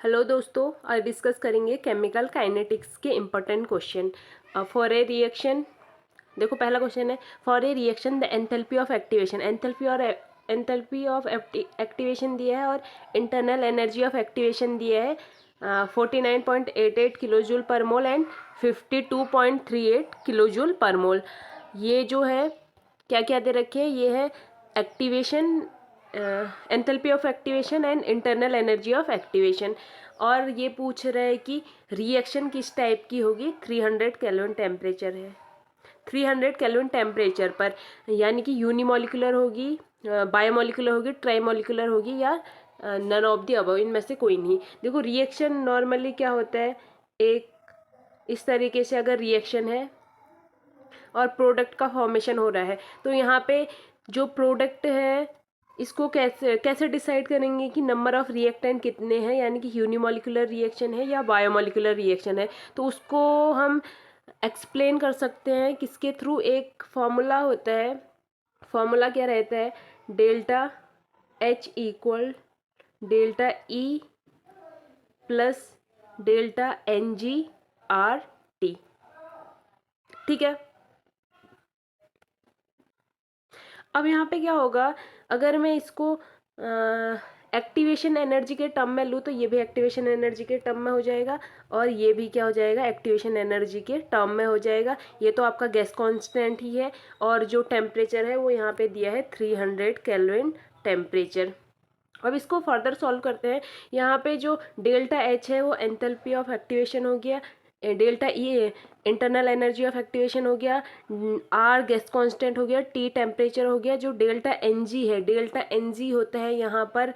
Hello दोस्तों, आज discuss करेंगे केमिकल काइनेटिक्स के important question. For a reaction, देखो पहला क्वेश्चन है for a reaction the enthalpy of activation. Enthalpy of activation दिया है और इंटरनल एनर्जी ऑफ एक्टिवेशन दिया है 49.88 किलो जूल पर मोल एंड 52.38 किलो जूल पर मोल। ये जो है क्या क्या दे रखे हैं, ये है activation, enthalpy of activation and internal energy of activation. और ये पूछ रहे हैं कि रिएक्शन किस टाइप की होगी। 300 केल्विन टेम्परेचर है, 300 केल्विन टेम्परेचर पर, यानी कि यूनिमोलिकुलर होगी, बायोमोलिकुलर होगी, ट्राइमोलिकुलर होगी या नन ऑफ द अबव, इनमें से कोई नहीं। देखो रिएक्शन नॉर्मली क्या होता है, एक इस तरीके से अगर रिएक्शन है और प्रोडक्ट का फॉर्मेशन हो रहा है तो यहाँ पे जो प्रोडक्ट है इसको कैसे कैसे डिसाइड करेंगे कि नंबर ऑफ रिएक्टेंट कितने हैं, यानी कि यूनिमोलिकुलर रिएक्शन है या बायोमोलिकुलर रिएक्शन है। तो उसको हम एक्सप्लेन कर सकते हैं किसके थ्रू, एक फॉर्मूला होता है। फॉर्मूला क्या रहता है, delta H equal delta E plus delta n g R T. ठीक है। अब यहाँ पे क्या होगा, अगर मैं इसको एक्टिवेशन एनर्जी के टर्म में लूँ तो ये भी एक्टिवेशन एनर्जी के टर्म में हो जाएगा और ये भी क्या हो जाएगा, एक्टिवेशन एनर्जी के टर्म में हो जाएगा। ये तो आपका गैस कांस्टेंट ही है और जो टेम्परेचर है वो यहाँ पे दिया है 300 केल्विन टेम्परेचर। अब इसको फर्दर सॉल्व करते हैं। यहाँ पे जो डेल्टा एच है वो एंथैल्पी ऑफ एक्टिवेशन हो गया, delta E internal energy of activation हो गया, आर गैस कांस्टेंट हो गया, टी टेम्परेचर हो गया। जो डेल्टा एन जी है, डेल्टा एन जी होता है यहाँ पर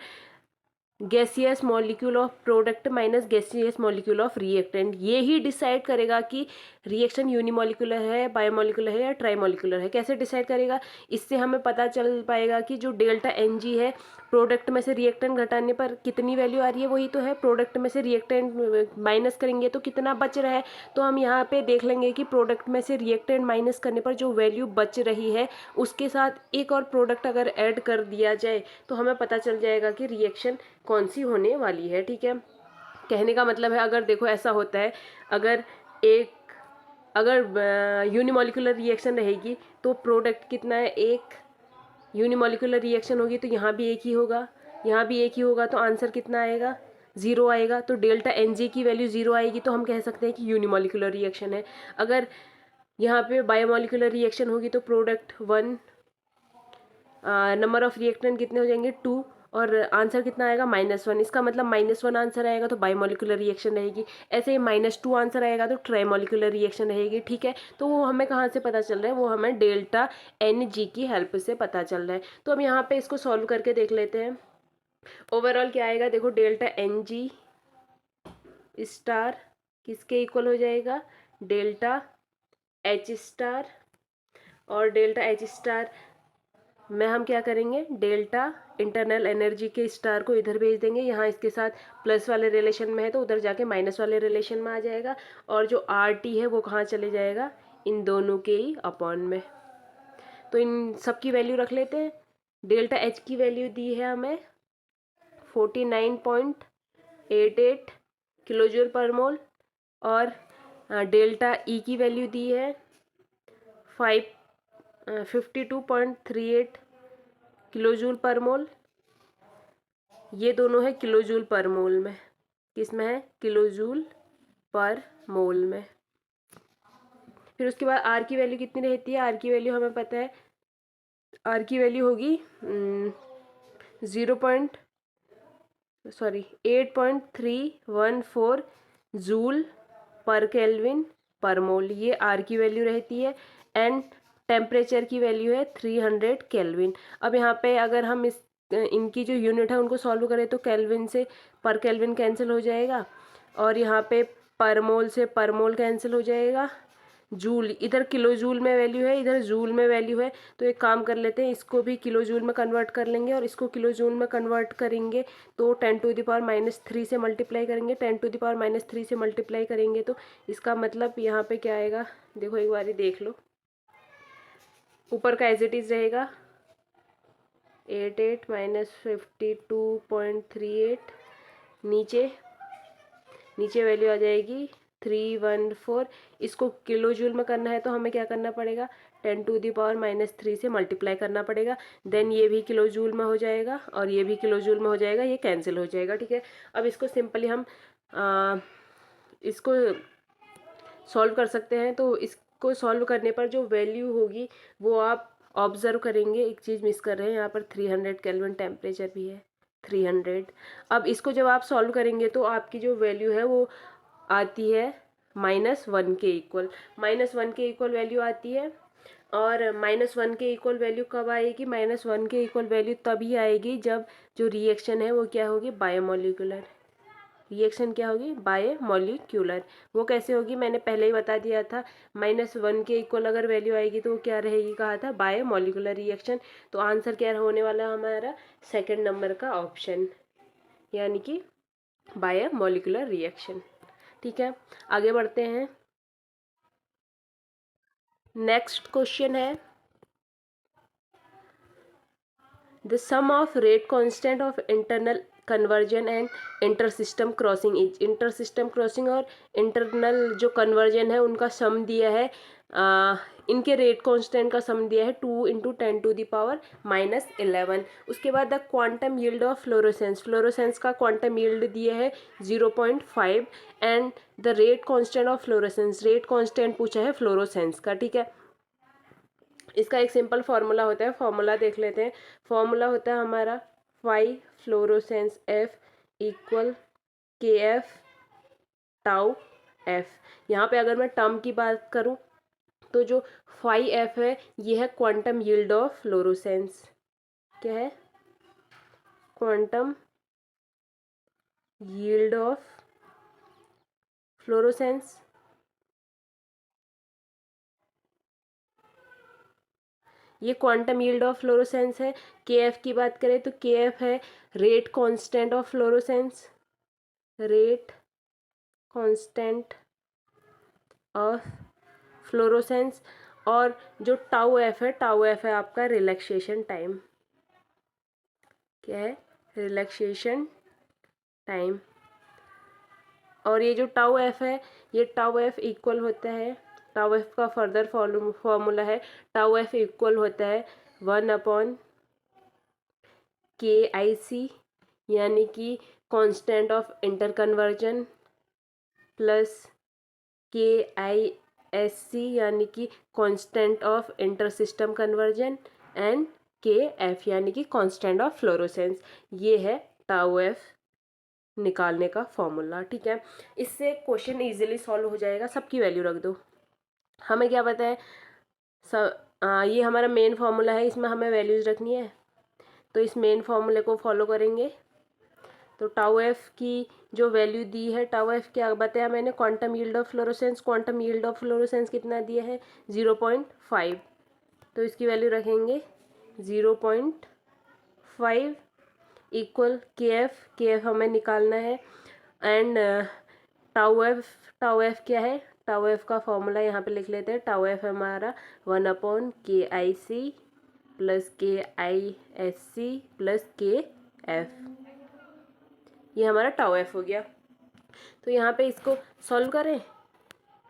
gaseous molecule of product minus gaseous molecule of reactant. ये ही डिसाइड करेगा कि रिएक्शन यूनिमोलिकुलर है, बायोमोलिकुलर है या ट्राइमोलिकुलर है। कैसे डिसाइड करेगा, इससे हमें पता चल पाएगा कि जो डेल्टा एन जी है, प्रोडक्ट में से रिएक्टेंट घटाने पर कितनी वैल्यू आ रही है, वही तो है। प्रोडक्ट में से रिएक्टेंट माइनस करेंगे तो कितना बच रहा है, तो हम यहाँ पे देख लेंगे कि प्रोडक्ट में से रिएक्टेंट माइनस करने पर जो वैल्यू बच रही है उसके साथ एक और प्रोडक्ट अगर ऐड कर दिया जाए तो हमें पता चल जाएगा कि रिएक्शन कौन सी होने वाली है। ठीक है, कहने का मतलब है, अगर देखो ऐसा होता है, अगर यूनिमोलिकुलर रिएक्शन रहेगी तो प्रोडक्ट कितना है, एक यूनिमोलिकुलर रिएक्शन होगी तो यहाँ भी एक ही होगा, यहाँ भी एक ही होगा, तो आंसर कितना आएगा, 0 आएगा। तो डेल्टा एन जी की वैल्यू 0 आएगी तो हम कह सकते हैं कि यूनिमोलिकुलर रिएक्शन है। अगर यहाँ पे बायोमोलिकुलर रिएक्शन होगी तो प्रोडक्ट 1, नंबर ऑफ रिएक्टेंट कितने हो जाएंगे 2 और आंसर कितना आएगा -1। इसका मतलब -1 आंसर आएगा तो बायोमोलिकुलर रिएक्शन रहेगी। ऐसे ही -2 आंसर आएगा तो ट्राइमोलिकुलर रिएक्शन रहेगी। ठीक है, तो वो हमें कहाँ से पता चल रहा है, वो हमें डेल्टा एन जी की हेल्प से पता चल रहा है। तो हम यहाँ पे इसको सॉल्व करके देख लेते हैं। ओवरऑल क्या आएगा, देखो डेल्टा एन जी स्टार किसके इक्वल हो जाएगा, डेल्टा एच स्टार, और डेल्टा एच स्टार में हम क्या करेंगे, डेल्टा इंटरनल एनर्जी के स्टार को इधर भेज देंगे, यहाँ इसके साथ प्लस वाले रिलेशन में है तो उधर जाके माइनस वाले रिलेशन में आ जाएगा, और जो आर टी है वो कहाँ चले जाएगा, इन दोनों के ही अपॉन में। तो इन सब की वैल्यू रख लेते हैं। डेल्टा एच की वैल्यू दी है हमें 49.88 किलो जूल पर मोल, और डेल्टा ई की वैल्यू दी है 52.38 किलो जूल पर मोल। ये दोनों है किलो जूल पर मोल में, किस में है, किलो जूल पर मोल में। फिर उसके बाद आर की वैल्यू कितनी रहती है, आर की वैल्यू हमें पता है, आर की वैल्यू होगी 8.314 जूल पर केल्विन पर मोल, ये आर की वैल्यू रहती है। एंड टेम्परेचर की वैल्यू है 300 केल्विन। अब यहाँ पे अगर हम इनकी जो यूनिट है उनको सॉल्व करें तो केल्विन से पर केल्विन कैंसिल हो जाएगा, और यहाँ पे पर मोल से पर मोल कैंसिल हो जाएगा। जूल, इधर किलो जूल में वैल्यू है, इधर जूल में वैल्यू है, तो एक काम कर लेते हैं, इसको भी किलो जूल में कन्वर्ट कर लेंगे और इसको किलो जूल में कन्वर्ट करेंगे तो 10⁻³ से मल्टीप्लाई करेंगे, 10⁻³ से मल्टीप्लाई करेंगे तो इसका मतलब यहाँ पे क्या आएगा, देखो एक बार देख लो, ऊपर का एज इट इज़ रहेगा 88 - 52.38, नीचे नीचे वैल्यू आ जाएगी 314। इसको किलो जूल में करना है तो हमें क्या करना पड़ेगा, 10⁻³ से मल्टीप्लाई करना पड़ेगा। देन ये भी किलो जूल में हो जाएगा और ये भी किलो जूल में हो जाएगा, ये कैंसिल हो जाएगा। ठीक है, अब इसको सिंपली हम इसको सॉल्व कर सकते हैं। तो इसको सॉल्व करने पर जो वैल्यू होगी वो आप ऑब्जर्व करेंगे। एक चीज़ मिस कर रहे हैं, यहाँ पर 300 केल्विन टेम्परेचर भी है, 300। अब इसको जब आप सॉल्व करेंगे तो आपकी जो वैल्यू है वो आती है -1 के इक्वल, -1 के इक्वल वैल्यू आती है। और -1 के इक्वल वैल्यू कब आएगी, -1 के इक्वल वैल्यू तभी आएगी जब जो रिएक्शन है वो क्या होगी, बायोमोलिकुलर रिएक्शन क्या होगी, बायोमोलिक्यूलर। वो कैसे होगी मैंने पहले ही बता दिया था, -1 के इक्वल अगर वैल्यू आएगी तो वो क्या रहेगी, कहा था बायोमोलिकुलर रिएक्शन। तो आंसर क्या होने वाला हमारा, सेकंड नंबर का ऑप्शन, यानी कि बायोमोलिकुलर रिएक्शन। ठीक है, आगे बढ़ते हैं। नेक्स्ट क्वेश्चन है, the sum of rate constant of internal conversion and inter system crossing is. Inter system crossing और इंटरनल जो कन्वर्जन है उनका सम दिया है, इनके रेट कांस्टेंट का सम दिया है 2 × 10⁻11। उसके बाद the quantum yield of fluorescence, fluorescence का क्वांटम यील्ड दिया है 0.5 and the rate constant of fluorescence, rate constant पूछा है फ्लोरोसेंस का। ठीक है, इसका एक सिंपल फार्मूला होता है, फार्मूला देख लेते हैं। फार्मूला होता है हमारा phi fluorescence F equal KF tau F. यहाँ पे अगर मैं टर्म की बात करूँ तो जो फाई एफ है ये है क्वांटम यील्ड ऑफ फ्लोरोसेंस। क्या है, क्वांटम यील्ड ऑफ फ्लोरोसेंस। ये क्वांटम यील्ड ऑफ फ्लोरोसेंस है। KF की बात करें तो KF है rate constant of fluorescence, rate constant of fluorescence. और जो टाउ एफ है, टाउ एफ है आपका रिलैक्सेशन टाइम। क्या है, रिलैक्सेशन टाइम। और ये जो टाउ एफ है, ये टाउ एफ इक्वल होता है, टाउ एफ का फर्दर फॉर्मूला है, टाउ एफ इक्वल होता है 1/KIC, यानी कि constant of inter conversion, plus KISC यानी कि constant of inter system conversion, and KF यानी कि कांस्टेंट ऑफ फ्लोरोसेंस। ये है टाउ एफ निकालने का फॉर्मूला। ठीक है, इससे क्वेश्चन इजीली सॉल्व हो जाएगा। सबकी वैल्यू रख दो। हमें क्या पता है, ये हमारा मेन फार्मूला है, इसमें हमें वैल्यूज़ रखनी है, तो इस मेन फार्मूले को फॉलो करेंगे। तो टाउ एफ की जो वैल्यू दी है, टाउ एफ क्या बताया मैंने, quantum yield of fluorescence, quantum yield of fluorescence कितना दिया है 0.5, तो इसकी वैल्यू रखेंगे 0.5 इक्वल KF हमें निकालना है। एंड टाउ एफ क्या है, टाउ एफ का फॉर्मूला यहाँ पे लिख लेते हैं। टाउ एफ हमारा 1/KIC plus KISC plus KF, ये हमारा टाउ एफ हो गया। तो यहाँ पे इसको सॉल्व करें,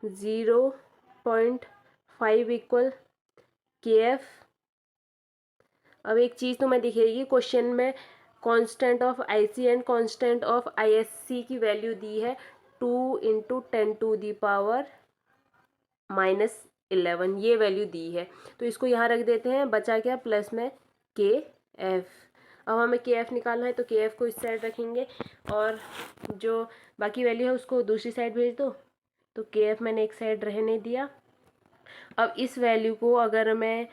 0.5 इक्वल KF। अब एक चीज़ तो मैं दिखेगी क्वेश्चन में, constant of IC and constant of ISC की वैल्यू दी है 2 × 10⁻11, ये वैल्यू दी है। तो इसको यहाँ रख देते हैं, बचा क्या, प्लस में KF। अब हमें KF निकालना है तो KF को इस साइड रखेंगे और जो बाकी वैल्यू है उसको दूसरी साइड भेज दो। तो KF मैंने एक साइड रहने दिया। अब इस वैल्यू को अगर मैं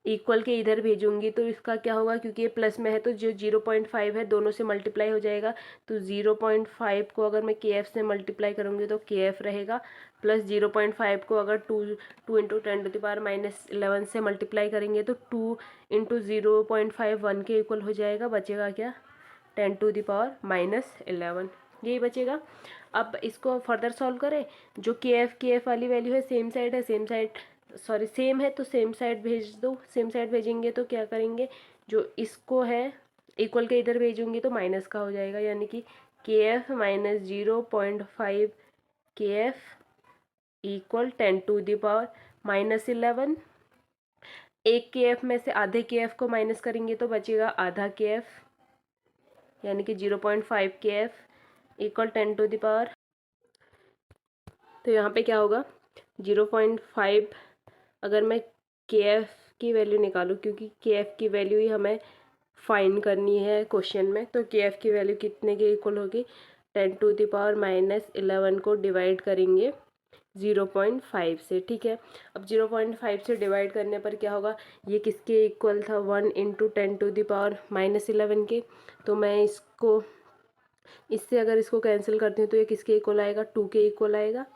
इक्वल के इधर भेजूंगी तो इसका क्या होगा, क्योंकि ये प्लस में है तो जो 0.5 है दोनों से मल्टीप्लाई हो जाएगा। तो 0.5 को अगर मैं KF से मल्टीप्लाई करूँगी तो KF रहेगा, प्लस 0.5 को अगर 2 × 10⁻11 से मल्टीप्लाई करेंगे तो 2 × 0.5 1 के इक्वल हो जाएगा। बचेगा क्या, 10⁻11, यही बचेगा। अब इसको फर्दर सॉल्व करें, जो KF वाली वैल्यू है सेम साइड है, सेम है तो सेम साइड भेज दो। सेम साइड भेजेंगे तो क्या करेंगे, जो इसको है इक्वल के इधर भेजूंगी तो माइनस का हो जाएगा, यानी कि KF माइनस 0.5 KF इक्वल 10⁻11। एक KF में से आधे KF को माइनस करेंगे तो बचेगा आधा KF, यानी कि 0.5 KF इक्वल 10⁻। तो यहाँ पे क्या होगा 0.5, अगर मैं KF की वैल्यू निकालूँ, क्योंकि KF की वैल्यू ही हमें फाइंड करनी है क्वेश्चन में, तो KF की वैल्यू कितने के इक्वल होगी 10⁻11 को डिवाइड करेंगे 0.5 से। ठीक है, अब 0.5 से डिवाइड करने पर क्या होगा, ये किसके इक्वल था 1 इंटू 10⁻11 के, तो मैं इसको इससे अगर इसको कैंसिल करती हूँ तो ये किसके इक्वल आएगा 2 के इक्वल आएगा।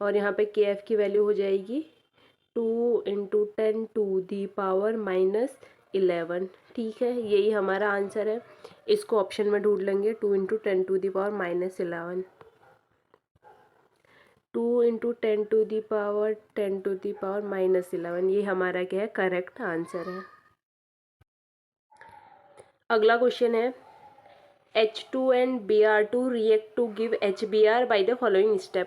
और यहाँ पे KF की वैल्यू हो जाएगी 2 इंटू 10⁻11। ठीक है, यही हमारा आंसर है। इसको ऑप्शन में ढूंढ लेंगे 2 इंटू 10⁻11। 2 इंटू 10⁻11, ये हमारा क्या है करेक्ट आंसर है। अगला क्वेश्चन है H2 and Br2 react to give HBr by the following step।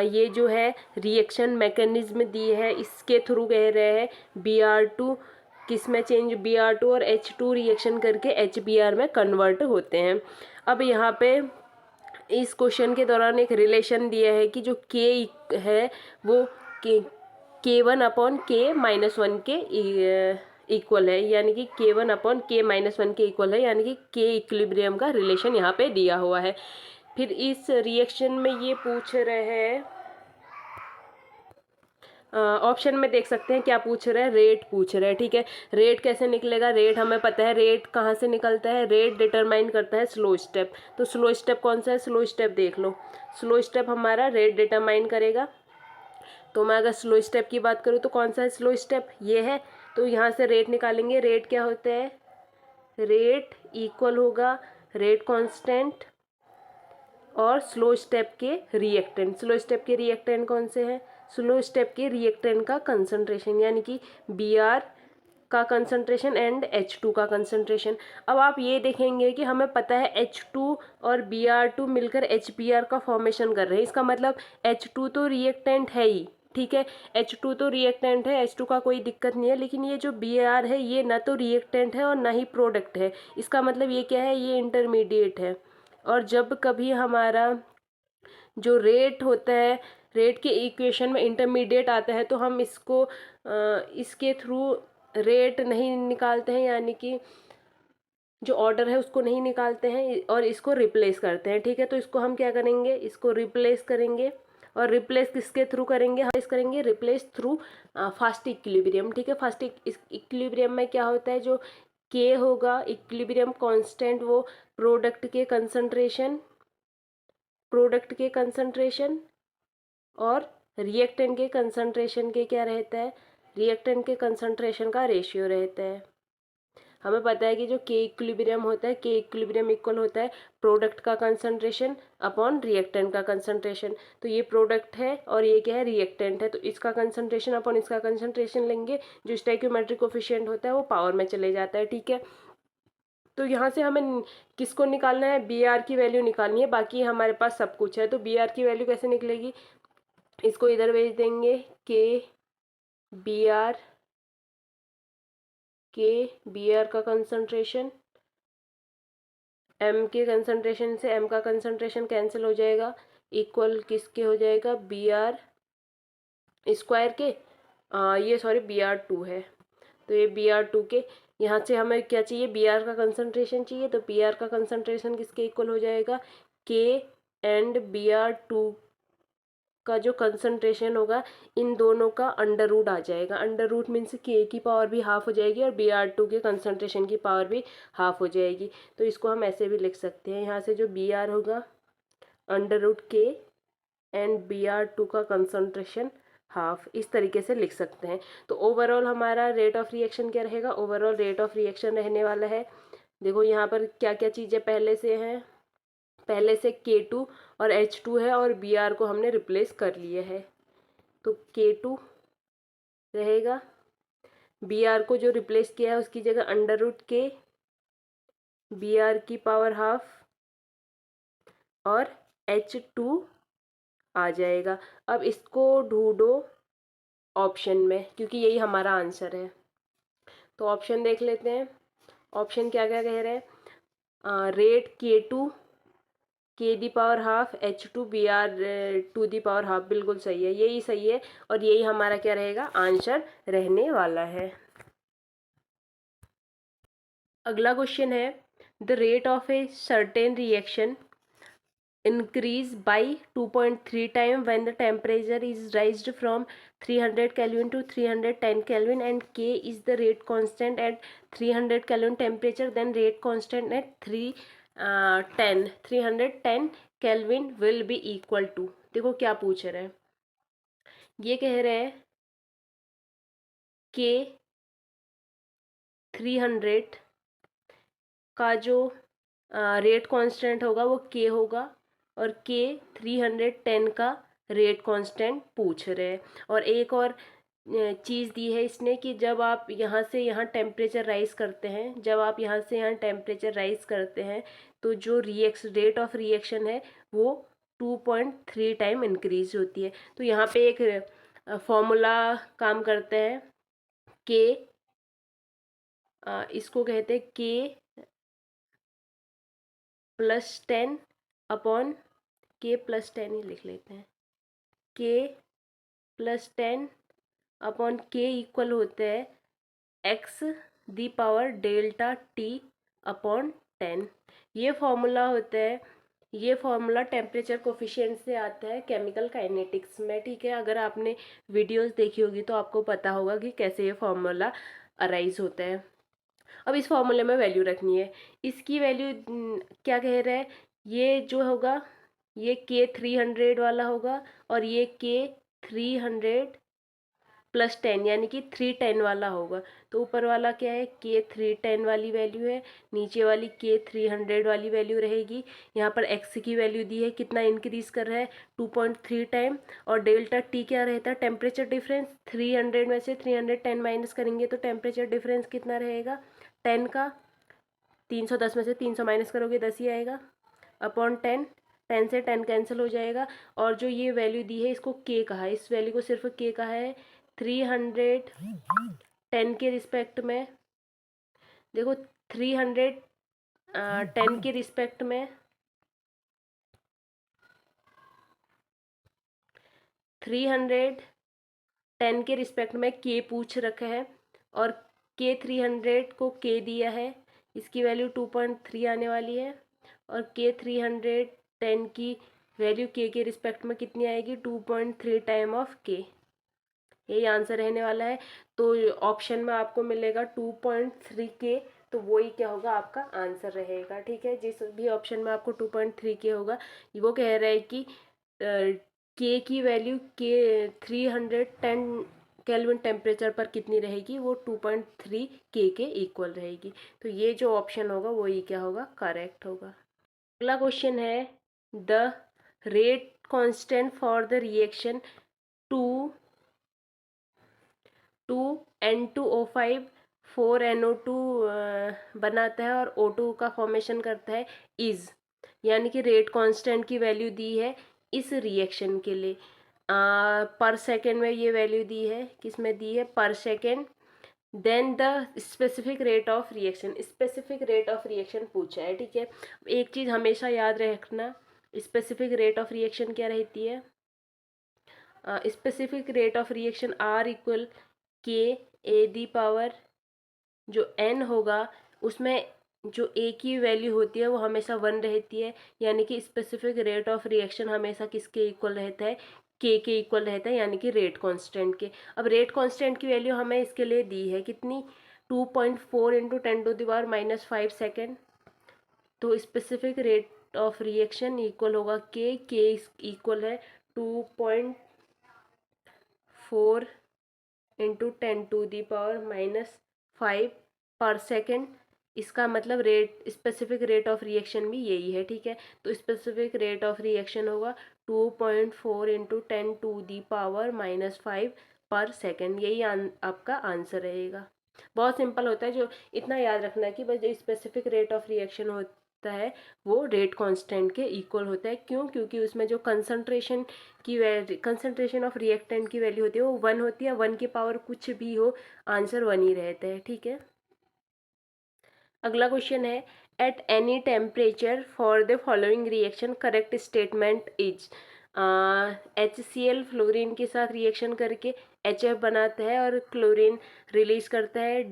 ये जो है रिएक्शन मैकेनिज्म दी है, इसके थ्रू कह रहे हैं Br2 किस में चेंज, Br2 और H2 रिएक्शन करके HBr में कन्वर्ट होते हैं। अब यहाँ पे इस क्वेश्चन के दौरान एक रिलेशन दिया है कि जो K है वो K1 के -1 के इक्वल है, यानी कि K1/K-1 के इक्वल है, यानी कि K इक्विलिब्रियम का रिलेशन यहाँ पे दिया हुआ है। फिर इस रिएक्शन में ये पूछ रहे हैं, ऑप्शन में देख सकते हैं क्या पूछ रहे हैं, रेट पूछ रहे हैं। ठीक है, रेट कैसे निकलेगा, रेट हमें पता है, रेट कहाँ से निकलता है, रेट डिटरमाइन करता है स्लो स्टेप। तो स्लो स्टेप कौन सा है, स्लो स्टेप देख लो, स्लो स्टेप हमारा रेट डिटरमाइन करेगा। तो मैं अगर स्लो स्टेप की बात करूँ तो कौन सा है स्लो स्टेप, ये है। तो यहाँ से रेट निकालेंगे, रेट क्या होता है, रेट इक्वल होगा रेट कांस्टेंट और स्लो स्टेप के रिएक्टेंट। स्लो स्टेप के रिएक्टेंट कौन से हैं, स्लो स्टेप के रिएक्टेंट का कंसंट्रेशन, यानी कि Br का कंसंट्रेशन एंड H2 का कंसंट्रेशन। अब आप ये देखेंगे कि हमें पता है H2 और Br2 मिलकर HBr का फॉर्मेशन कर रहे हैं, इसका मतलब H2 तो रिएक्टेंट है ही। ठीक है, H2 तो रिएक्टेंट है, H2 का कोई दिक्कत नहीं है, लेकिन ये जो Br है ये ना तो रिएक्टेंट है और ना ही प्रोडक्ट है, इसका मतलब ये क्या है, ये इंटरमीडिएट है। और जब कभी हमारा जो रेट होता है, रेट के इक्वेशन में इंटरमीडिएट आता है, तो हम इसको इसके थ्रू रेट नहीं निकालते हैं, यानी कि जो ऑर्डर है उसको नहीं निकालते हैं और इसको रिप्लेस करते हैं। ठीक है, तो इसको हम क्या करेंगे, इसको रिप्लेस करेंगे, और रिप्लेस किसके थ्रू करेंगे, हम रिप्लेस थ्रू फास्ट इक्विलिब्रियम। ठीक है, फास्ट इक्विलिब्रियम में क्या होता है, जो के होगा इक्विलिब्रियम कांस्टेंट, वो प्रोडक्ट के कंसंट्रेशन और रिएक्टेंट के कंसंट्रेशन के क्या रहता है, रिएक्टेंट के कंसंट्रेशन का रेशियो रहता है। हमें पता है कि जो के इक्विलिब्रियम होता है, के इक्विलिब्रियम इक्वल होता है प्रोडक्ट का कंसंट्रेशन अपॉन रिएक्टेंट का कंसंट्रेशन। तो ये प्रोडक्ट है और ये क्या है, रिएक्टेंट है, तो इसका कंसंट्रेशन अपॉन इसका कंसंट्रेशन लेंगे, जो स्टोइकियोमेट्रिक कोफिशिएंट होता है वो पावर में चले जाता है। ठीक है, तो यहाँ से हमें किसको निकालना है, Br की वैल्यू निकालनी है, बाकी हमारे पास सब कुछ है। तो Br की वैल्यू कैसे निकलेगी, इसको इधर भेज देंगे, Br का कंसंट्रेशन, M के कंसंट्रेशन से M का कंसंट्रेशन कैंसिल हो जाएगा, इक्वल किसके हो जाएगा, Br स्क्वायर के, ये सॉरी Br2 है, तो ये Br2 के, यहाँ से हमें क्या चाहिए, Br का कंसंट्रेशन चाहिए, तो Br का कंसंट्रेशन किसके इक्वल हो जाएगा, K एंड Br2 का जो कंसंट्रेशन होगा इन दोनों का अंडर रूट आ जाएगा। अंडर रूट मीन्स के की पावर भी हाफ हो जाएगी और Br2 के कंसंट्रेशन की पावर भी हाफ हो जाएगी। तो इसको हम ऐसे भी लिख सकते हैं, यहाँ से जो Br होगा अंडर रूट के एंड Br2 का कंसंट्रेशन हाफ, इस तरीके से लिख सकते हैं। तो ओवरऑल हमारा रेट ऑफ रिएक्शन क्या रहेगा, ओवरऑल रेट ऑफ रिएक्शन रहने वाला है, देखो यहाँ पर क्या क्या चीज़ें पहले से हैं, पहले से K2 और H2 है और Br को हमने रिप्लेस कर लिया है, तो K2 रहेगा, Br को जो रिप्लेस किया है उसकी जगह अंडर रूट के Br की पावर हाफ और H2 आ जाएगा। अब इसको ढूंढो ऑप्शन में, क्योंकि यही हमारा आंसर है। तो ऑप्शन देख लेते हैं। ऑप्शन क्या क्या कह रहे हैं? Rate K2 K⁻½ H2 Br2⁻½ बिल्कुल सही है, यही सही है और यही हमारा क्या रहेगा, आंसर रहने वाला है। अगला क्वेश्चन है, the rate of a certain reaction increase by 2.3 time when the temperature is raised from 300 Kelvin to 310 Kelvin and K is the rate constant at 300 Kelvin temperature, then rate constant at 310 Kelvin will be equal to। देखो क्या पूछ रहे हैं, ये कह रहे हैं K 300 का जो रेट कांस्टेंट होगा वो K होगा और K 310 का रेट कांस्टेंट पूछ रहे हैं। और एक और चीज़ दी है इसने कि जब आप यहाँ से यहाँ टेम्परेचर राइज करते हैं, जब आप यहाँ से यहाँ टेम्परेचर राइज करते हैं तो जो रेट ऑफ रिएक्शन है वो 2.3 टाइम इंक्रीज होती है। तो यहाँ पे एक फॉर्मूला काम करते हैं, K इसको कहते हैं K +10 अपॉन K +10 ही लिख लेते हैं, K +10 अपॉन K इक्वल होते हैं x⁻∆T अपॉन 10। ये फॉर्मूला होता है, ये फॉर्मूला टेम्परेचर कोफिशिएंट से आता है केमिकल काइनेटिक्स में, ठीक है। अगर आपने वीडियोस देखी होगी तो आपको पता होगा कि कैसे ये फॉर्मूला अराइज होता है। अब इस फॉर्मूले में वैल्यू रखनी है, इसकी वैल्यू क्या कह रहा है, ये जो होगा ये K 300 वाला होगा और ये K 300 + 10 यानी कि 310 वाला होगा। तो ऊपर वाला क्या है, K 310 वाली वैल्यू है, नीचे वाली K 300 वाली वैल्यू रहेगी। यहाँ पर x की वैल्यू दी है, कितना इंक्रीज कर रहा है 2.3 टाइम, और डेल्टा T क्या रहता है, टेम्परेचर डिफरेंस। 300 में से 310 माइनस करेंगे तो टेम्परेचर डिफरेंस कितना रहेगा 10 का, 310 में से 300 माइनस करोगे 10 ही आएगा, अपॉन 10। 10 से 10 कैंसिल हो जाएगा और जो ये वैल्यू दी है इसको K कहा है, इस वैल्यू को सिर्फ K कहा है। 310 के रिस्पेक्ट में देखो, 310 के रिस्पेक्ट में 310 के रिस्पेक्ट में K पूछ रखा है और K 300 को K दिया है, इसकी वैल्यू 2.3 आने वाली है और K 310 की वैल्यू K के रिस्पेक्ट में कितनी आएगी 2.3 टाइम ऑफ K, यही आंसर रहने वाला है। तो ऑप्शन में आपको मिलेगा 2.3 K, तो वही क्या होगा आपका आंसर रहेगा, ठीक है। जिस भी ऑप्शन में आपको 2.3 K होगा, वो कह रहा है कि K की वैल्यू K 310 केल्विन टेम्परेचर पर कितनी रहेगी, वो 2.3 K के इक्वल रहेगी। तो ये जो ऑप्शन होगा वही क्या होगा, करेक्ट होगा। अगला क्वेश्चन है, the rate constant for the reaction 2N2O5 4NO2 बनाता है और O2 का फॉर्मेशन करता है इज, यानी कि रेट कांस्टेंट की वैल्यू दी है इस रिएक्शन के लिए पर सेकेंड में, ये वैल्यू दी है, किस में दी है, पर second. Then the specific rate of reaction, specific rate of reaction पूछा है, ठीक है। एक चीज़ हमेशा याद रखना, स्पेसिफिक रेट ऑफ रिएक्शन क्या रहती है, specific rate of reaction R equal K⁴ जो N होगा उसमें जो A की वैल्यू होती है वो हमेशा 1 रहती है, यानी कि स्पेसिफिक रेट ऑफ रिएक्शन हमेशा किसके इक्वल रहता है, K के इक्वल रहता है, यानी कि रेट कांस्टेंट के। अब रेट कांस्टेंट की वैल्यू हमें इसके लिए दी है कितनी, 2.4 × 10⁻⁵ सेकेंड। तो specific rate of reaction equal होगा K इक्वल है 2.4 × 10⁻⁵ पर सेकेंड। इसका मतलब rate, specific rate of reaction भी यही है, ठीक है। तो स्पेसिफिक रेट ऑफ रिएक्शन होगा 2.4 × 10⁻⁵ पर सेकेंड, यही आपका आंसर रहेगा। बहुत सिंपल होता है, जो इतना याद रखना है कि बस जो स्पेसिफिक रेट ऑफ रिएक्शन होता है वो रेट कांस्टेंट के इक्वल होता है। क्यों? क्योंकि उसमें जो कंसंट्रेशन ऑफ रिएक्टेंट की वैल्यू होती है वो 1 होती है। 1 की पावर कुछ भी हो, आंसर 1 ही रहता है। ठीक है, अगला क्वेश्चन है at any temperature for the following reaction correct statement is. HCl fluorine के साथ रिएक्शन करके HF बनाता है और क्लोरीन रिलीज करता है।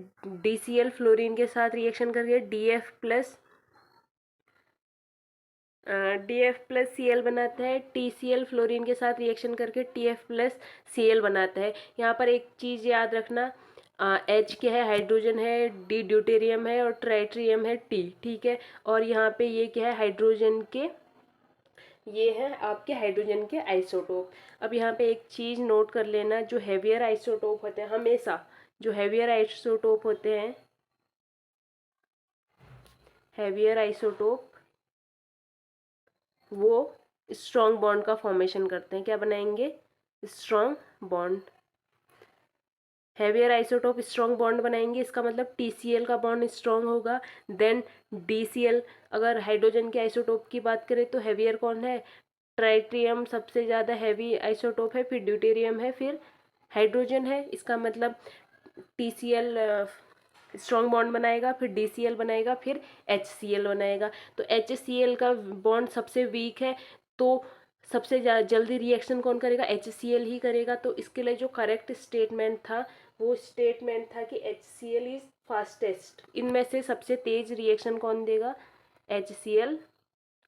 DCl फ्लोरीन के साथ रिएक्शन करके DF प्लस Cl बनाता है। TCl फ्लोरीन के साथ रिएक्शन करके TF प्लस Cl बनाता है। यहाँ पर एक चीज़ याद रखना, H क्या है, हाइड्रोजन है, D ड्यूटेरियम है और ट्राइट्रियम है T। ठीक है, और यहाँ पे ये क्या है, हाइड्रोजन के, ये है आपके हाइड्रोजन के आइसोटोप। अब यहाँ पे एक चीज़ नोट कर लेना, जो हैवियर आइसोटोप होते हैं, हमेशा जो हैवियर आइसोटोप होते हैं, हैवियर आइसोटोप वो स्ट्रॉन्ग बॉन्ड का फॉर्मेशन करते हैं। क्या बनाएंगे? Strong bond. Heavier isotope strong bond बनाएंगे, इसका मतलब TCl का बॉन्ड स्ट्रॉन्ग होगा। देन DCl, अगर हाइड्रोजन के आइसोटोप की बात करें तो हैवियर कौन है? ट्राइट्रियम सबसे ज़्यादा हैवी आइसोटोप है, फिर ड्यूटेरियम है, फिर हाइड्रोजन है। इसका मतलब TCl स्ट्रॉन्ग बॉन्ड बनाएगा, फिर DCl बनाएगा, फिर HCl बनाएगा। तो HCl का बॉन्ड सबसे वीक है, तो सबसे जल्दी रिएक्शन कौन करेगा? HCl ही करेगा। तो इसके लिए जो करेक्ट स्टेटमेंट था वो स्टेटमेंट था कि HCl इज फास्टेस्ट। इनमें से सबसे तेज रिएक्शन कौन देगा? HCl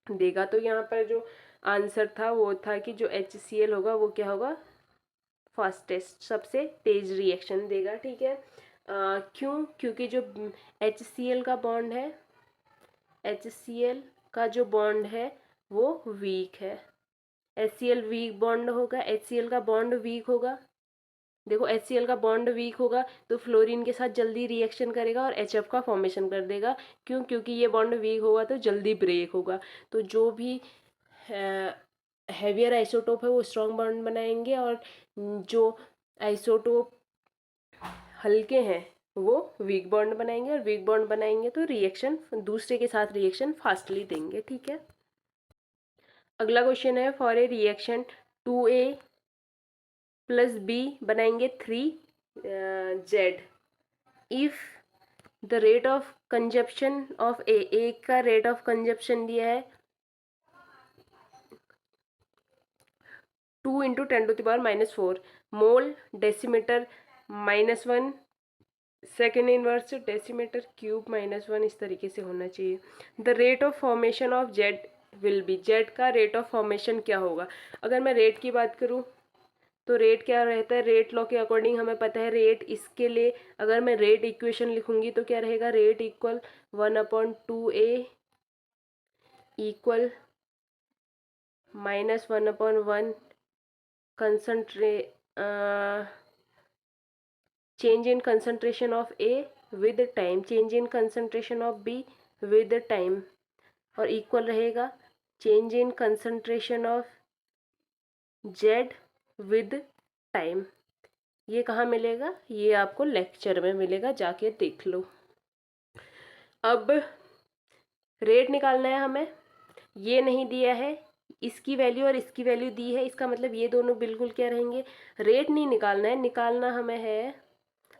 देगा। तो यहाँ पर जो आंसर था वो था कि जो HCl होगा वो क्या होगा? फास्टेस्ट, सबसे तेज रिएक्शन देगा। ठीक है, क्यों? क्योंकि जो HCl का बॉन्ड है, HCl का जो बॉन्ड है वो वीक है। HCl वीक बॉन्ड होगा, HCl का बॉन्ड वीक होगा। देखो HCl का बॉन्ड वीक होगा तो फ्लोरीन के साथ जल्दी रिएक्शन करेगा और HF का फॉर्मेशन कर देगा। क्यों? क्योंकि ये बॉन्ड वीक होगा तो जल्दी ब्रेक होगा। तो जो भी हैवियर आइसोटोप है वो स्ट्रॉन्ग बॉन्ड बनाएंगे और जो आइसोटोप हल्के हैं वो वीक बॉन्ड बनाएंगे, और वीक बॉन्ड बनाएंगे तो रिएक्शन दूसरे के साथ रिएक्शन फास्टली देंगे। ठीक है, अगला क्वेश्चन है for a reaction 2A plus B बनाएंगे 3Z if the rate of consumption of A का रेट ऑफ कंजप्शन दिया है 2 × 10⁻⁴ mole decimetre -1 second inverse decimetre cube -1, इस तरीके से होना चाहिए। The rate of formation of Z will be, Z का रेट ऑफ फॉर्मेशन क्या होगा? अगर मैं रेट की बात करूँ तो रेट क्या रहता है? रेट लॉ के अकॉर्डिंग हमें पता है रेट, इसके लिए अगर मैं रेट इक्वेशन लिखूंगी तो क्या रहेगा? Rate equal 1/2A equal -1/1 change in concentration of A with time, change in concentration of B with time, और इक्वल रहेगा change in concentration of Z with time। ये कहाँ मिलेगा? ये आपको लेक्चर में मिलेगा, जाके देख लो। अब रेट निकालना है हमें, ये नहीं दिया है, इसकी वैल्यू और इसकी वैल्यू दी है, इसका मतलब ये दोनों बिल्कुल क्या रहेंगे? रेट नहीं निकालना है, निकालना हमें है,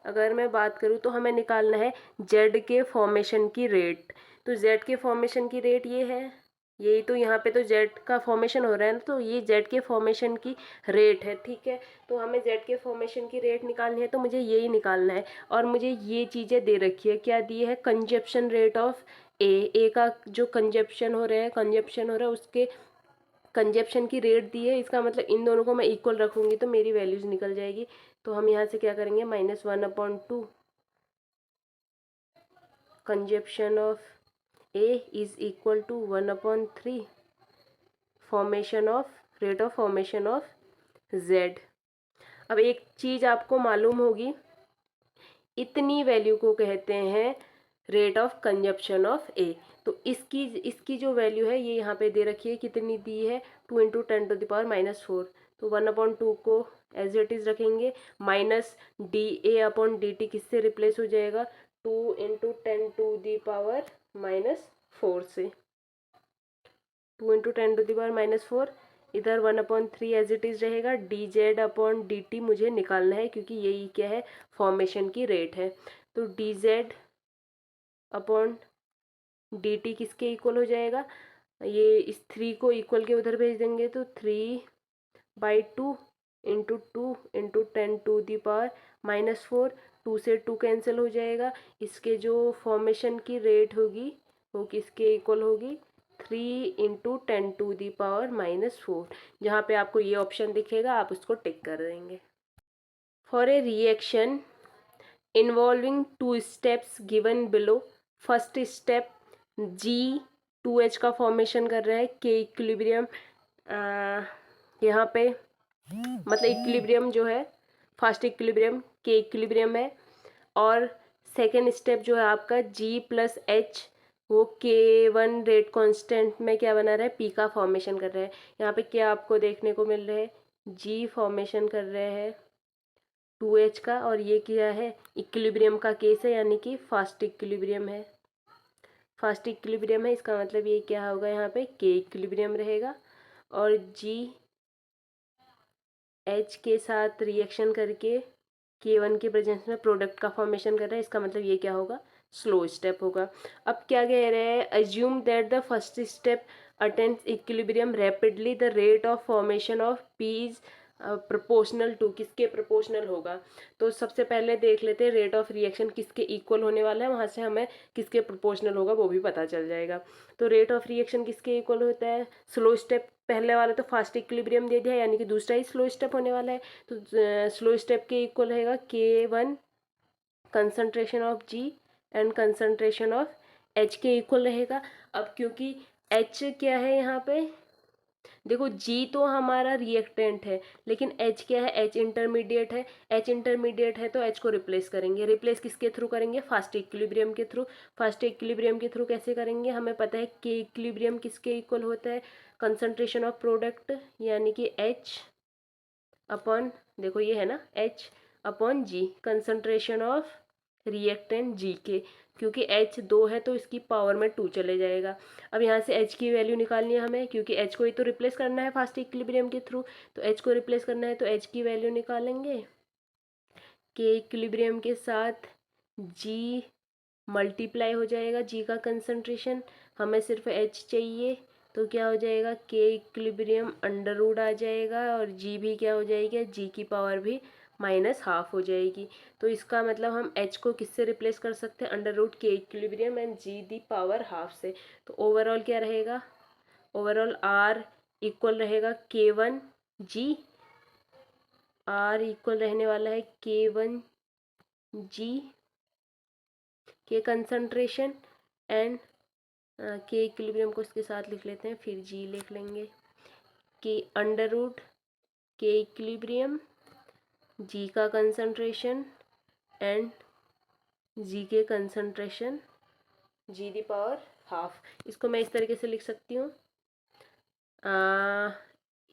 अगर मैं बात करूँ तो हमें निकालना है जेड के फॉर्मेशन की रेट। तो जेड के फॉर्मेशन की रेट ये है, यही तो यहाँ पे तो जेड का फॉर्मेशन हो रहा है ना, तो ये जेड के फॉर्मेशन की रेट है। ठीक है, तो हमें जेड के फॉर्मेशन की रेट निकालनी है, तो मुझे यही निकालना है। और मुझे ये चीज़ें दे रखी है, क्या दी है? कंजप्शन रेट ऑफ ए का जो कंजप्शन हो रहा है उसके कंजप्शन की रेट दी है। इसका मतलब इन दोनों को मैं इक्वल रखूँगी तो मेरी वैल्यूज निकल जाएगी। तो हम यहाँ से क्या करेंगे? -1/2 consumption of A is equal to 1/3 formation of rate of formation of Z. अब एक चीज़ आपको मालूम होगी, इतनी वैल्यू को कहते हैं रेट ऑफ कंजप्शन ऑफ ए। तो इसकी जो वैल्यू है ये यहाँ पे दे रखी है, कितनी दी है? 2 × 10⁻⁴। तो 1/2 को एज इट इज़ रखेंगे, -dA/dt किससे रिप्लेस हो जाएगा? 2 × 10⁻⁴ से। 2 × 10⁻⁴, इधर 1/3 एज इट इज़ रहेगा। dz/dt मुझे निकालना है क्योंकि यही क्या है, फॉर्मेशन की रेट है। तो dz/dt किसके इक्वल हो जाएगा, ये इस 3 को इक्वल के उधर भेज देंगे तो 3/2 × 2 × 10⁻⁴, 2 से 2 कैंसिल हो जाएगा। इसके जो फॉर्मेशन की रेट होगी वो किसके इक्वल होगी, 3 × 10⁻⁴। जहाँ पे आपको ये ऑप्शन दिखेगा आप उसको टिक कर देंगे। For a reaction involving 2 steps given below, first step G2H का फॉर्मेशन कर रहा है, के इक्विलिब्रियम यहाँ पे मतलब इक्विलिब्रियम जो है, फर्स्ट इक्विलिब्रियम के इक्विलिब्रियम है। और सेकेंड स्टेप जो है आपका G+H, वो K1 रेट कांस्टेंट में क्या बना रहा है, P का फॉर्मेशन कर रहा है। यहाँ पे क्या आपको देखने को मिल रहा है, G फॉर्मेशन कर रहे हैं 2H का, और ये क्या है, इक्विलिब्रियम का केस है, यानी कि फास्ट इक्विलिब्रियम है। फास्ट इक्विलिब्रियम है, इसका मतलब ये क्या होगा, यहाँ पे के इक्विलिब्रियम रहेगा। और GH के साथ रिएक्शन करके K1 के प्रेजेंस में प्रोडक्ट का फॉर्मेशन कर रहा है, इसका मतलब ये क्या होगा, स्लो स्टेप होगा। अब क्या कह रहे हैं, assume that the first step attains equilibrium rapidly, the rate of formation of P is proportional to, किसके प्रोपोर्शनल होगा। तो सबसे पहले देख लेते हैं रेट ऑफ रिएक्शन किसके इक्वल होने वाला है, वहाँ से हमें किसके प्रोपोर्शनल होगा वो भी पता चल जाएगा। तो रेट ऑफ रिएक्शन किसके इक्वल होता है, स्लो स्टेप, पहले वाला तो फास्ट इक्विलिब्रियम दे दिया, यानी कि दूसरा ही स्लो स्टेप होने वाला है। तो स्लो स्टेप के इक्वल रहेगा K1 concentration of G and concentration of H के इक्वल रहेगा। अब क्योंकि H क्या है यहाँ पे, देखो G तो हमारा रिएक्टेंट है, लेकिन H क्या है, H इंटरमीडिएट है। H इंटरमीडिएट है तो H को रिप्लेस करेंगे। रिप्लेस किसके थ्रू करेंगे, फास्ट इक्विलिब्रियम के थ्रू। फास्ट इक्विलिब्रियम के थ्रू कैसे करेंगे, हमें पता है कि इक्विलिब्रियम किसके इक्वल होता है, कंसंट्रेशन ऑफ प्रोडक्ट, यानी कि H अपॉन, देखो ये है ना, H/G, concentration of reactant G के, क्योंकि H 2 है तो इसकी पावर में 2 चले जाएगा। अब यहाँ से H की वैल्यू निकालनी है हमें, क्योंकि H को ही तो रिप्लेस करना है फास्ट इक्विलिब्रियम के थ्रू। तो H को रिप्लेस करना है तो H की वैल्यू निकालेंगे, के इक्विलिब्रियम के साथ G मल्टीप्लाई हो जाएगा, G का कंसंट्रेशन, हमें सिर्फ H चाहिए, तो क्या हो जाएगा, के इक्विलिब्रियम अंडर रूट आ जाएगा, और G भी क्या हो जाएगी, G की पावर भी -½ हो जाएगी। तो इसका मतलब हम H को किससे रिप्लेस कर सकते हैं, अंडर रूट के equilibrium and G the power ½ से। तो ओवरऑल क्या रहेगा, ओवरऑल R इक्वल रहेगा K1G, R इक्वल रहने वाला है K1G के कंसंट्रेशन एंड के इक्विलिब्रियम को इसके साथ लिख लेते हैं, फिर G लिख लेंगे, के अंडर रूट के इक्विलिब्रियम, G का कंसंट्रेशन एंड G के कंसंट्रेशन, G दी पावर ½ इसको मैं इस तरीके से लिख सकती हूँ।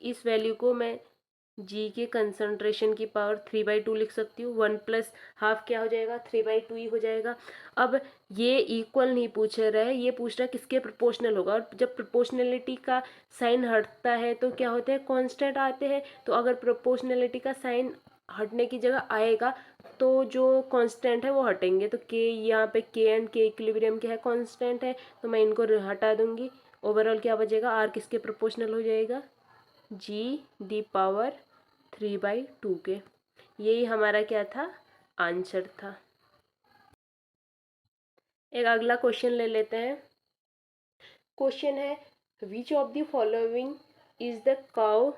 इस वैल्यू को मैं G के कंसंट्रेशन की पावर 3/2 लिख सकती हूँ। 1 + ½ क्या हो जाएगा, 3/2 ही हो जाएगा। अब ये इक्वल नहीं पूछ रहा है, ये पूछ रहा है किसके प्रोपोर्शनल होगा, और जब प्रोपोर्शनलिटी का साइन हटता है तो क्या होता है, कांस्टेंट आते हैं। तो अगर प्रोपोर्शनलिटी का साइन हटने की जगह आएगा तो जो कांस्टेंट है वो हटेंगे। तो के यहाँ पे के एंड के इक्विलिब्रियम क्या है, कांस्टेंट है, तो मैं इनको हटा दूंगी। ओवरऑल क्या बचेगा, आर किसके प्रोपोर्शनल हो जाएगा, G दी पावर 3/2 के। यही हमारा क्या था, आंसर था। एक अगला क्वेश्चन ले लेते हैं। क्वेश्चन है, which of the following is the curve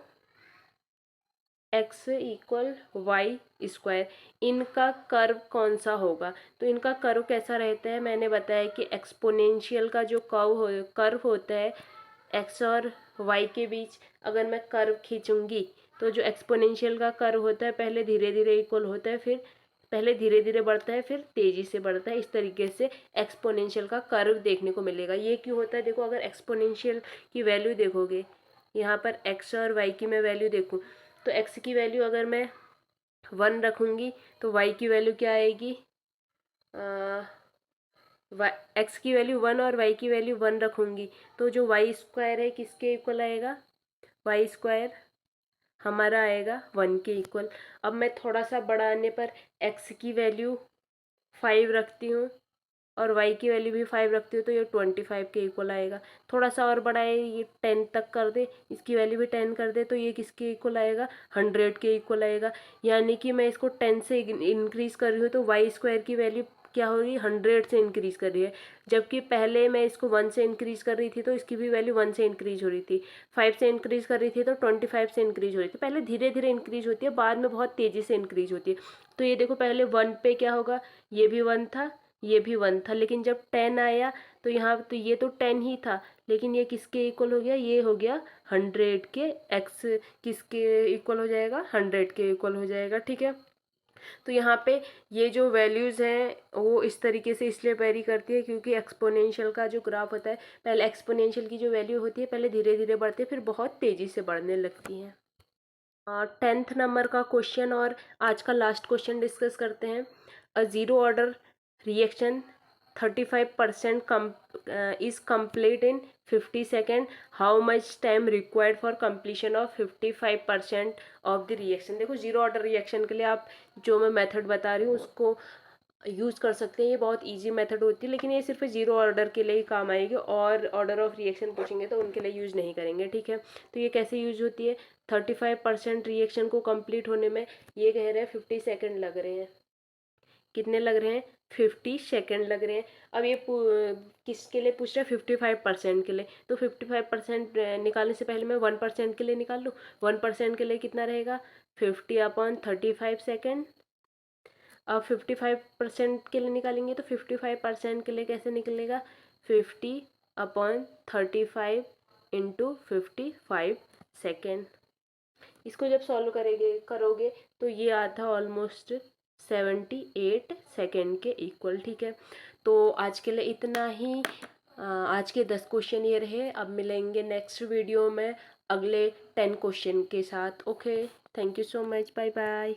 x = y², इनका कर्व कौन सा होगा। तो इनका कर्व कैसा रहता है, मैंने बताया कि एक्सपोनेंशियल का जो कर्व होता है x और y के बीच, अगर मैं कर्व खींचूंगी तो जो एक्सपोनेंशियल का कर्व होता है पहले धीरे धीरे इक्वल होता है, फिर पहले धीरे धीरे बढ़ता है, फिर तेजी से बढ़ता है। इस तरीके से एक्सपोनेंशियल का कर्व देखने को मिलेगा। ये क्यों होता है, देखो अगर एक्सपोनेंशियल की वैल्यू देखोगे, यहाँ पर x और y की मैं वैल्यू देखूँ तो x की वैल्यू अगर मैं 1 रखूँगी तो y की वैल्यू क्या आएगी, एक्स की वैल्यू 1 और वाई की वैल्यू 1 रखूँगी, तो जो वाई स्क्वायर है किसके इक्वल आएगा, वाई स्क्वायर हमारा आएगा 1 के इक्वल। अब मैं थोड़ा सा बढ़ाने पर एक्स की वैल्यू 5 रखती हूँ और y की वैल्यू भी 5 रखती हूँ, तो ये 25 के इक्वल आएगा। थोड़ा सा और बढ़ाए, ये 10 तक कर दे, इसकी वैल्यू भी 10 कर दे, तो ये किसके इक्वल आएगा, 100 के इक्वल आएगा। यानी कि मैं इसको 10 से इंक्रीज़ कर रही हूँ, तो वाई स्क्वायर की वैल्यू क्या होगी, 100 से इंक्रीज़ कर रही है। जबकि पहले मैं इसको 1 से इंक्रीज़ कर रही थी, तो इसकी भी वैल्यू 1 से इंक्रीज़ हो रही थी। 5 से इंक्रीज़ कर रही थी, तो 25 से इंक्रीज़ हो रही थी। पहले धीरे धीरे इंक्रीज़ होती है, बाद में बहुत तेज़ी से इंक्रीज़ होती है। तो ये देखो, पहले 1 पे क्या होगा, ये भी 1 था, ये भी 1 था, लेकिन जब 10 आया तो यहाँ तो ये तो 10 ही था, लेकिन ये किसके इक्वल हो गया, ये हो गया 100 के। एक्स किसके इक्वल हो जाएगा, 100 के इक्वल हो जाएगा, ठीक है। तो यहाँ पे ये जो वैल्यूज़ हैं वो इस तरीके से इसलिए वेरी करती है क्योंकि एक्सपोनेंशियल का जो ग्राफ होता है, पहले एक्सपोनेंशियल की जो वैल्यू होती है पहले धीरे धीरे बढ़ती है, फिर बहुत तेज़ी से बढ़ने लगती है। 10th नंबर का क्वेश्चन और आज का लास्ट क्वेश्चन डिस्कस करते हैं। A zero order reaction 35% is complete in 50 second, how much time required for completion of 55% of the reaction. देखो, ज़ीरो ऑर्डर रिएक्शन के लिए आप जो मैं मेथड बता रही हूँ उसको यूज़ कर सकते हैं। ये बहुत इजी मेथड होती है, लेकिन ये सिर्फ ज़ीरो ऑर्डर के लिए ही काम आएगी, और ऑर्डर ऑफ रिएक्शन पूछेंगे तो उनके लिए यूज़ नहीं करेंगे, ठीक है। तो ये कैसे यूज होती है, 35% रिएक्शन को कंप्लीट होने में ये कह रहे हैं 50 सेकेंड लग रहे हैं। कितने लग रहे हैं, 50 सेकेंड लग रहे हैं। अब ये किसके लिए पूछ रहा है, 55% के लिए। तो 55% निकालने से पहले मैं 1% के लिए निकाल लूँ। 1% के लिए कितना रहेगा, 50/35 सेकेंड। अब 55% के लिए निकालेंगे तो 55% के लिए कैसे निकलेगा, 50/35 इंटू 55 सेकेंड। इसको जब सॉल्व करोगे तो ये आता ऑलमोस्ट 78 सेकेंड के इक्वल, ठीक है। तो आज के लिए इतना ही। आज के 10 क्वेश्चन ये रहे। अब मिलेंगे नेक्स्ट वीडियो में अगले 10 क्वेश्चन के साथ। Okay, thank you so much, bye bye.